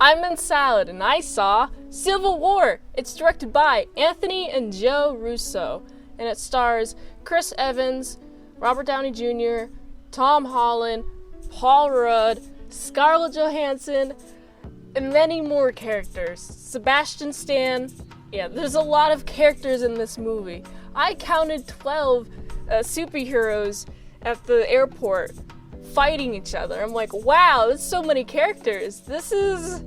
I'm in Salad, and I saw Civil War. It's directed by Anthony and Joe Russo, and it stars Chris Evans, Robert Downey Jr., Tom Holland, Paul Rudd, Scarlett Johansson, and many more characters. Sebastian Stan. Yeah, there's a lot of characters in this movie. I counted 12 superheroes at the airport fighting each other. I'm like, wow, there's so many characters. This is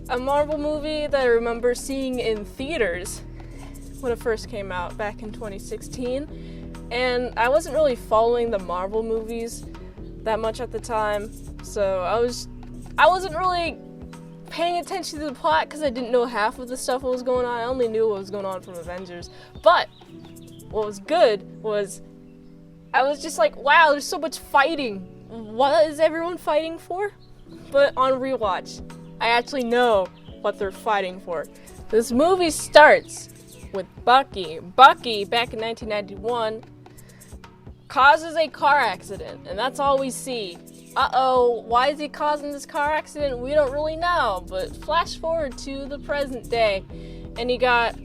a Marvel movie that I remember seeing in theaters when it first came out back in 2016. And I wasn't really following the Marvel movies that much at the time, so I wasn't really paying attention to the plot because I didn't know half of the stuff that was going on. I only knew what was going on from Avengers. But what was good was I was just like, wow, there's so much fighting. What is everyone fighting for? But on rewatch, I actually know what they're fighting for. This movie starts with Bucky. Bucky, back in 1991, causes a car accident, and that's all we see. Uh-oh, why is he causing this car accident? We don't really know, but flash forward to the present day, and you got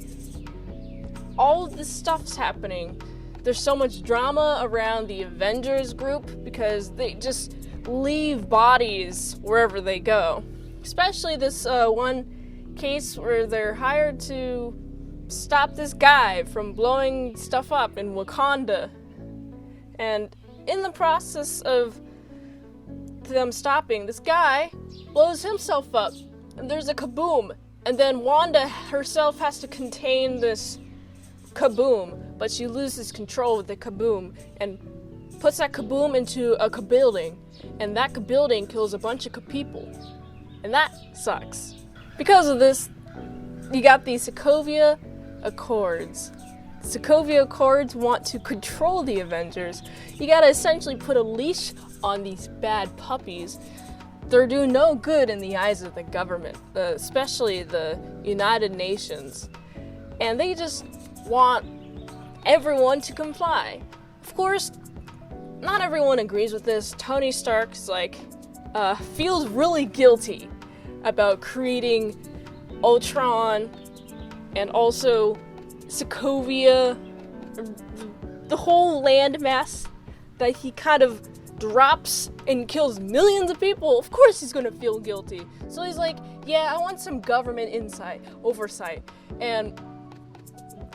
all of this stuff's happening. There's so much drama around the Avengers group because they just leave bodies wherever they go. Especially this one case where they're hired to stop this guy from blowing stuff up in Wakanda. And in the process of them stopping, this guy blows himself up, and there's a kaboom. And then Wanda herself has to contain this kaboom, but she loses control with the kaboom and puts that kaboom into a kabuilding, and that kabuilding kills a bunch of people, and that sucks. Because of this, you got the Sokovia Accords. The Sokovia Accords want to control the Avengers. You gotta essentially put a leash on these bad puppies. They're doing no good in the eyes of the government, especially the United Nations, and they just want everyone to comply. Of course, not everyone agrees with this. Tony Stark's feels really guilty about creating Ultron and also Sokovia, the whole landmass that he kind of drops and kills millions of people. Of course he's gonna feel guilty. So he's like, yeah, I want some government oversight, and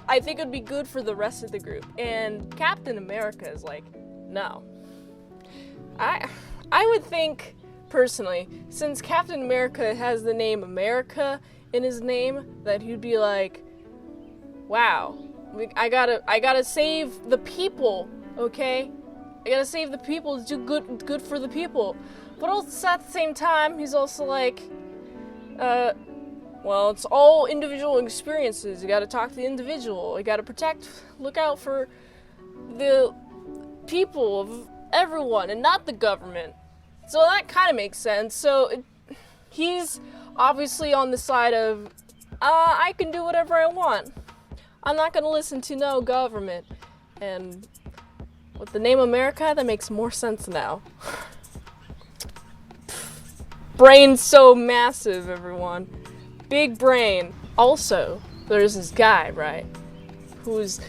I think it'd be good for the rest of the group. And Captain America is like, no. I would think, personally, since Captain America has the name America in his name, that he'd be like, wow, I gotta save the people, okay? I gotta save the people, do good for the people. But also at the same time, he's also like, well, it's all individual experiences. You gotta talk to the individual. You gotta look out for the people of everyone and not the government. So that kind of makes sense. So he's obviously on the side of, I can do whatever I want. I'm not gonna listen to no government. And with the name America, that makes more sense now. Brain's so massive, everyone. Big brain. Also, there's this guy, right, who's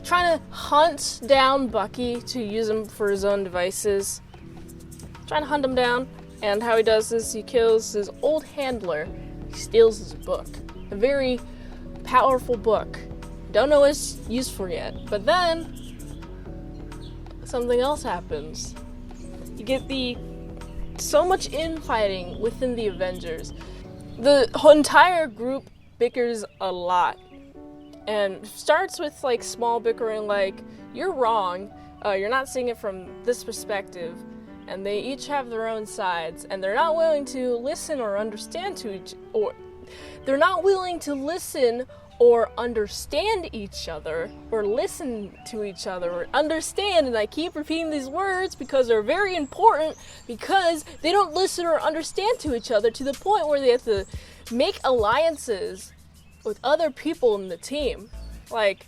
trying to hunt down Bucky to use him for his own devices. Trying to hunt him down, and how he does this, he kills his old handler. He steals his book. A very powerful book. Don't know what it's used for yet. But then, something else happens. You get so much infighting within the Avengers. The entire group bickers a lot, and starts with small bickering, like, you're wrong, you're not seeing it from this perspective, and they each have their own sides, and they're not willing to listen or understand they're not willing to listen or understand each other, or listen to each other, or understand, and I keep repeating these words because they're very important, because they don't listen or understand to each other to the point where they have to make alliances with other people in the team. Like,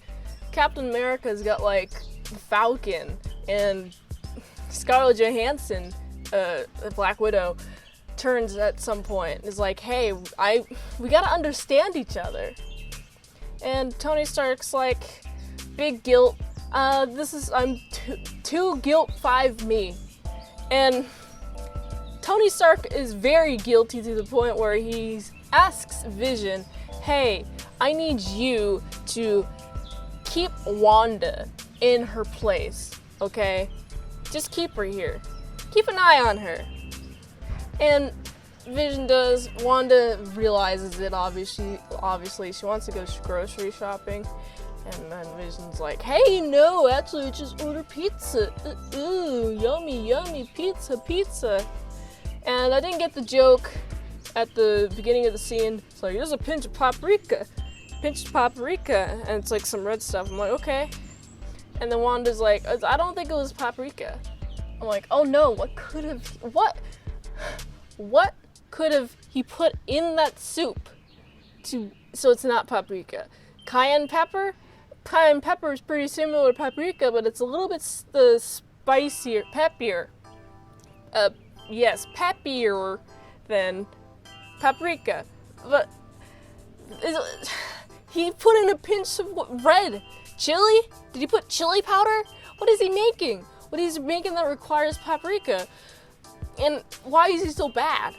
Captain America's got, Falcon, and Scarlett Johansson, Black Widow, turns at some point. Is like, hey, we gotta understand each other. And Tony Stark's like, big guilt. I'm two guilt, 5 me. And Tony Stark is very guilty to the point where he asks Vision, hey, I need you to keep Wanda in her place, okay? Just keep her here. Keep an eye on her. And Vision does. Wanda realizes it, obviously. She wants to go grocery shopping. And then Vision's like, hey, no, actually, just order pizza. Ooh, yummy, yummy, pizza. And I didn't get the joke at the beginning of the scene. It's like, there's a pinch of paprika. And it's like some red stuff. I'm like, okay. And then Wanda's like, I don't think it was paprika. I'm like, oh no, what could have he put in that soup so it's not paprika? Cayenne pepper? Cayenne pepper is pretty similar to paprika, but it's a little bit peppier. Yes, peppier than paprika. But he put in a pinch of red chili? Did he put chili powder? What is he making? What is he making that requires paprika? And why is he so bad?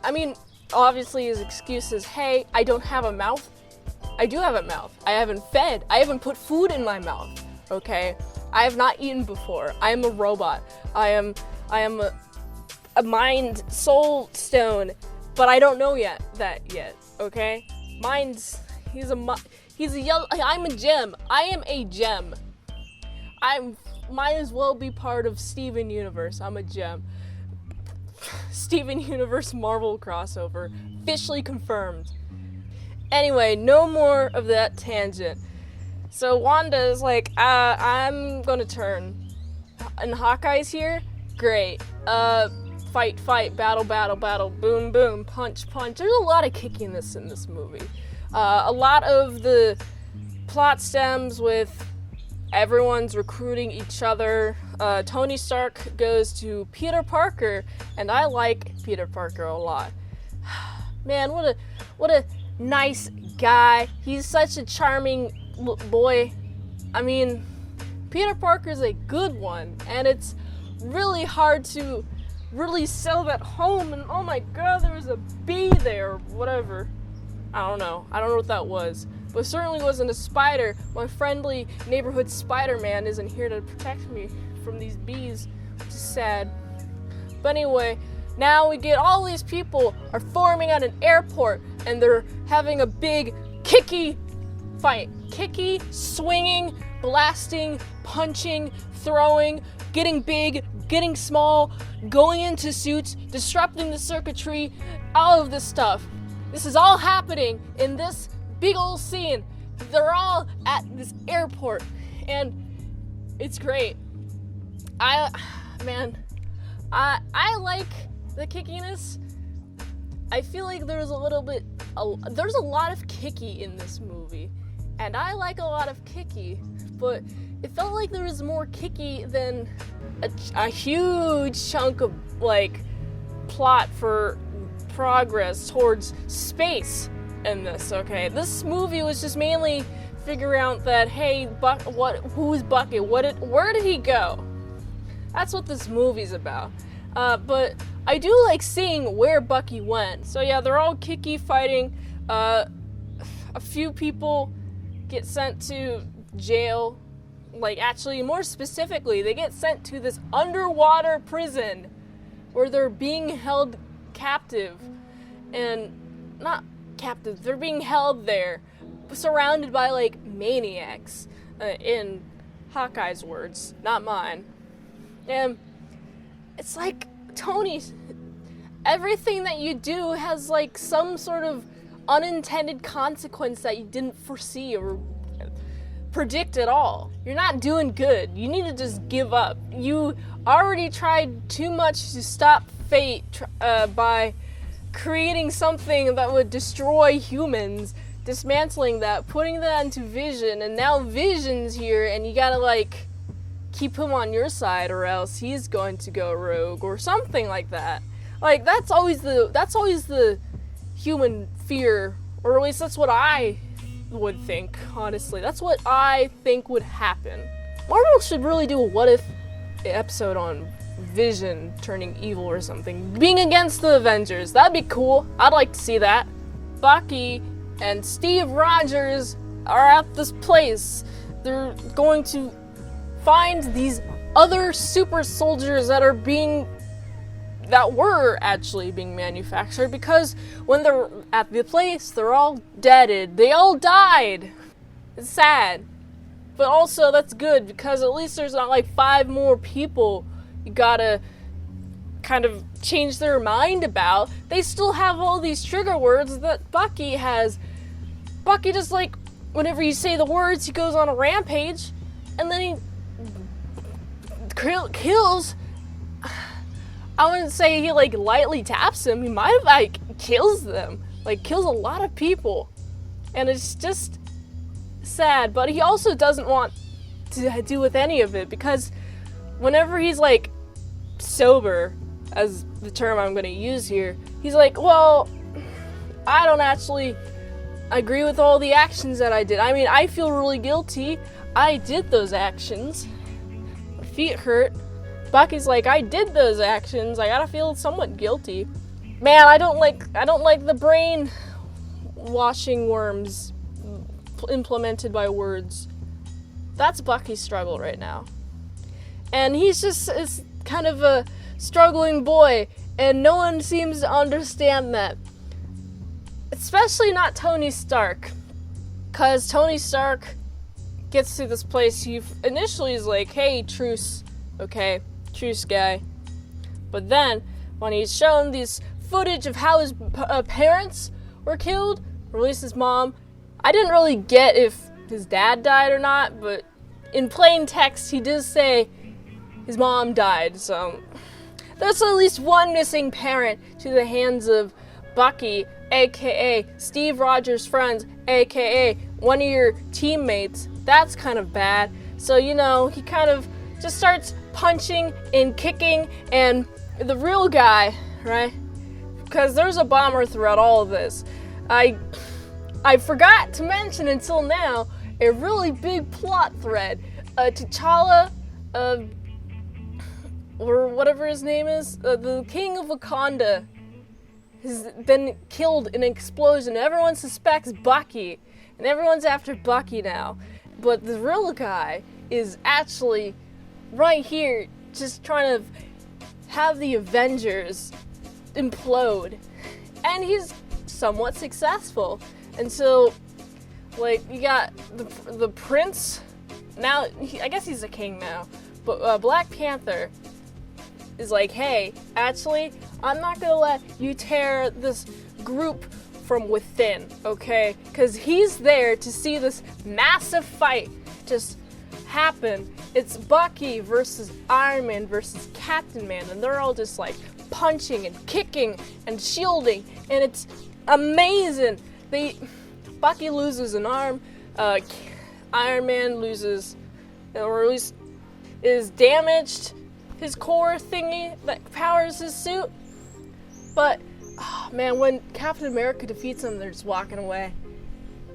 I mean, obviously his excuse is, hey, I don't have a mouth. I do have a mouth. I haven't fed. I haven't put food in my mouth. Okay? I have not eaten before. I am a robot. I am a mind soul stone, but I don't know that yet. Okay? He's a yellow. I'm a gem. I am a gem. Might as well be part of Steven Universe. I'm a gem. Steven Universe Marvel crossover. Officially confirmed. Anyway, no more of that tangent. So Wanda is like, I'm gonna turn. And Hawkeye's here? Great. Fight, battle, boom, boom, punch. There's a lot of kickiness in this movie. A lot of the plot stems with everyone's recruiting each other. Tony Stark goes to Peter Parker, and I like Peter Parker a lot. Man, what a nice guy. He's such a charming boy. I mean, Peter Parker's a good one, and it's really hard to really sell that home. And oh my god, there was a bee there, or whatever. I don't know what that was. But it certainly wasn't a spider. My friendly neighborhood Spider-Man isn't here to protect me from these bees, which is sad. But anyway, now we get all these people are forming at an airport, and they're having a big kicky fight. Kicky, swinging, blasting, punching, throwing, getting big, getting small, going into suits, disrupting the circuitry, all of this stuff. This is all happening in this big old scene. They're all at this airport, and it's great. I like the kickiness. I feel like there's a lot of kicky in this movie, and I like a lot of kicky, but it felt like there was more kicky than a huge chunk of like plot for progress towards space in this. Okay, this movie was just mainly figuring out that, hey, who's Bucky? Where did he go? That's what this movie's about. But I do like seeing where Bucky went. So yeah, they're all kicky fighting. A few people get sent to jail. Like, actually, more specifically, they get sent to this underwater prison where they're being held captive. And not captive, they're being held there, surrounded by, like, maniacs, in Hawkeye's words, not mine. And it's like, Tony, everything that you do has, like, some sort of unintended consequence that you didn't foresee or predict at all. You're not doing good. You need to just give up. You already tried too much to stop fate by creating something that would destroy humans, dismantling that, putting that into Vision, and now Vision's here, and you gotta, like, keep him on your side or else he's going to go rogue or something like that. Like, that's always the human fear, or at least that's what I would think, honestly. That's what I think would happen. Marvel should really do a what if episode on Vision turning evil or something. Being against the Avengers. That'd be cool. I'd like to see that. Bucky and Steve Rogers are at this place. They're going to find these other super soldiers that were actually being manufactured, because when they're at the place, they're all deaded. They all died. It's sad. But also, that's good, because at least there's not like 5 more people you gotta kind of change their mind about. They still have all these trigger words that Bucky has. Bucky just, like, whenever you say the words, he goes on a rampage, and then he kills. I wouldn't say he, like, lightly taps them. He might have, like, kills them. Like, kills a lot of people. And it's just sad. But he also doesn't want to do with any of it, because whenever he's, like, sober, as the term I'm going to use here, he's like, well, I don't actually agree with all the actions that I did. I mean, I feel really guilty. I did those actions. My feet hurt. Bucky's like, I did those actions. I gotta feel somewhat guilty. Man, I don't like the brain washing worms implemented by words. That's Bucky's struggle right now. And he's just is kind of a struggling boy, and no one seems to understand that. Especially not Tony Stark. Because Tony Stark gets to this place, he initially is like, hey, truce, okay? Truce, guy. But then, when he's shown this footage of how his parents were killed, or at least his mom, I didn't really get if his dad died or not, but in plain text, he does say his mom died, so there's at least one missing parent to the hands of Bucky, aka Steve Rogers' friends, aka one of your teammates. That's kind of bad. So, you know, he kind of just starts punching and kicking, and the real guy, right? Because there's a bomber throughout all of this. I forgot to mention until now a really big plot thread. T'Challa, or whatever his name is, the king of Wakanda, has been killed in an explosion. Everyone suspects Bucky, and everyone's after Bucky now. But the real guy is actually right here, just trying to have the Avengers implode. And he's somewhat successful. And so, like, you got the prince. Now, I guess he's a king now. But Black Panther is like, hey, actually, I'm not gonna let you tear this group from within, okay? Because he's there to see this massive fight just happen. It's Bucky versus Iron Man versus Captain Man, and they're all just like punching and kicking and shielding, and it's amazing. Bucky loses an arm, Iron Man loses, or at least is damaged, his core thingy that powers his suit. But, oh man, when Captain America defeats him, they're just walking away.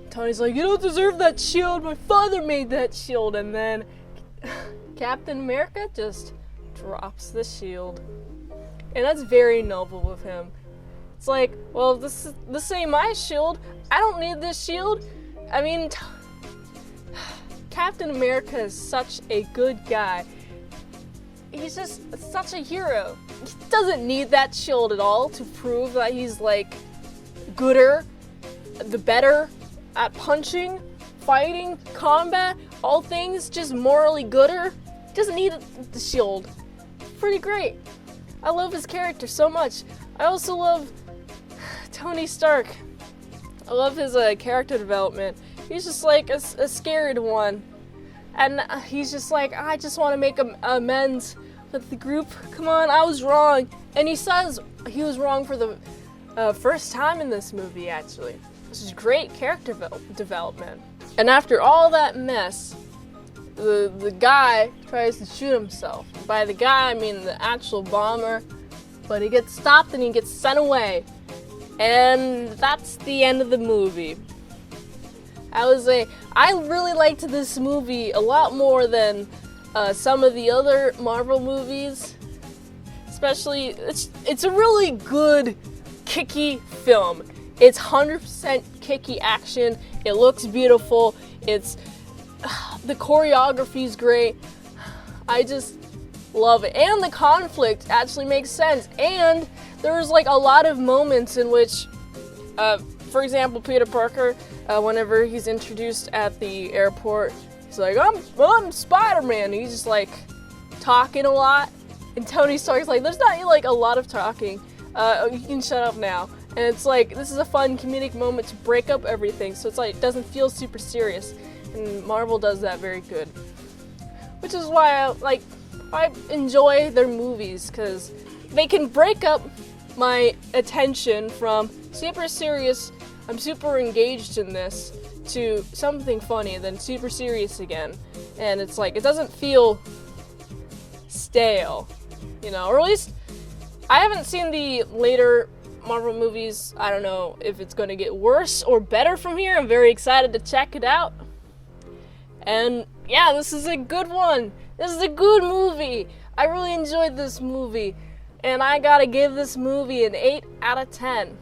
Tony's like, you don't deserve that shield, my father made that shield. And then Captain America just drops the shield. And that's very noble of him. It's like, well, this ain't my shield. I don't need this shield. I mean, Captain America is such a good guy. He's just such a hero. He doesn't need that shield at all to prove that he's, like, gooder, the better at punching, fighting, combat, all things, just morally gooder. He doesn't need the shield. Pretty great. I love his character so much. I also love Tony Stark. I love his character development. He's just like a scared one. And he's just like, I just want to make amends with the group. Come on, I was wrong. And he says he was wrong for the first time in this movie, actually. This is great character development. And after all that mess, the guy tries to shoot himself. By the guy, I mean the actual bomber. but he gets stopped and he gets sent away. And that's the end of the movie. I really liked this movie a lot more than some of the other Marvel movies. Especially, it's a really good, kicky film. It's 100% kicky action. It looks beautiful. The choreography is great. I just love it. And the conflict actually makes sense. And there's like a lot of moments in which, for example, Peter Parker, whenever he's introduced at the airport, he's like, I'm Spider-Man. He's just like talking a lot. And Tony Stark's like, there's not like a lot of talking. You can shut up now. And it's like, this is a fun comedic moment to break up everything. So it's like, it doesn't feel super serious. And Marvel does that very good. Which is why I enjoy their movies, because they can break up my attention from super serious, I'm super engaged in this, to something funny, then super serious again. And it's like, it doesn't feel stale, or at least I haven't seen the later Marvel movies. I don't know if it's going to get worse or better from here. I'm very excited to check it out. And yeah, this is a good one. This is a good movie. I really enjoyed this movie. And I gotta give this movie an 8 out of 10.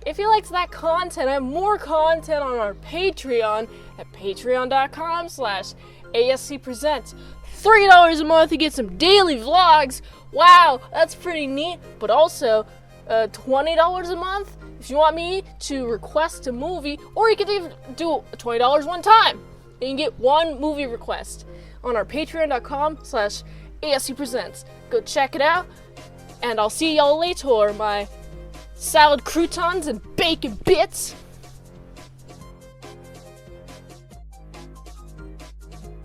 If you liked that content, I have more content on our Patreon at patreon.com/ASEpresents. $3 a month, you get some daily vlogs. Wow, that's pretty neat. But also, $20 a month if you want me to request a movie, or you can even do $20 one time. And you can get one movie request on our patreon.com/ASEpresents. Go check it out, and I'll see y'all later, my salad croutons and bacon bits.